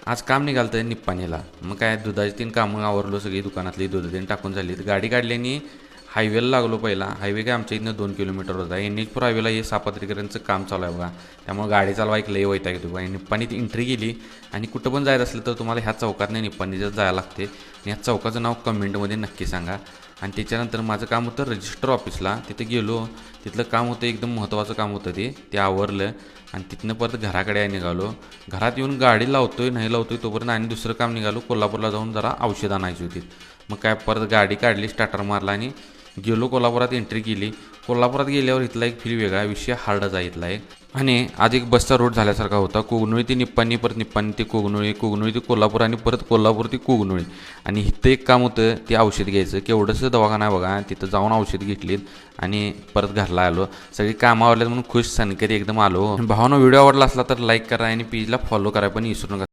आज काम निघालं तर निप्पाणीला. मग काय दुधाची 3 कामं आवरलो, सगळी दुकानातली दूध तीन टाकून झाली. गाडी काढल्याने हायवेला लागलो. पहिला हायवे काय आमच्या इथनं 2 किलोमीटर होता. NH4 हायवेला हे सापत्रीकरांचं काम चालू आहे बघा. त्यामुळे गाडी चालवायला लई वैताग येतो बघा. निप्पाणीत एंट्री केली आणि कुठं पण जायचं असलं तर तुम्हाला ह्या चौकात नाही निप्पाणीचं जायला लागते. आणि ह्या चौकाचं नाव कमेंटमध्ये नक्की सांगा. आणि त्याच्यानंतर माझं काम होतं रजिस्टर ऑफिसला. तिथे गेलो. तिथलं काम होतं, एकदम महत्त्वाचं काम होतं ते आवरलं आणि तिथनं परत घराकडे निघालो. घरात येऊन गाडी लावतोय नाही लावतोय तोपर्यंत आणि दुसरं काम निघालो. कोल्हापूरला जाऊन जरा औषध आणायची होती. मग काय परत गाडी काढली, स्टार्टर मारला आणि गेलो. कोल्हापुरात एंट्री केली. कोल्हापुरात गेल्यावर इथला एक फील वेगळा, विषय हार्डच आहे इथला एक. आणि आज एक बसचा रूट झाल्यासारखा होता. कोगनोळी ते निप्पाणी, परत निप्पाणी ते कोगनोळी, कोगनोळी ते कोल्हापूर आणि परत कोल्हापूर ते कोगनोळी. आणि इथं एक काम होतं, ते औषध घ्यायचं. केवढंसं दवाखाना आहे बघा. तिथं जाऊन औषध घेतलीत आणि परत घरला आलो. सगळी कामं आवडल्यात म्हणून खुश सनकरी एकदम आलो. भावानं व्हिडिओ आवडला असला तर लाईक करा आणि पेजला फॉलो करा पण विसरू नका.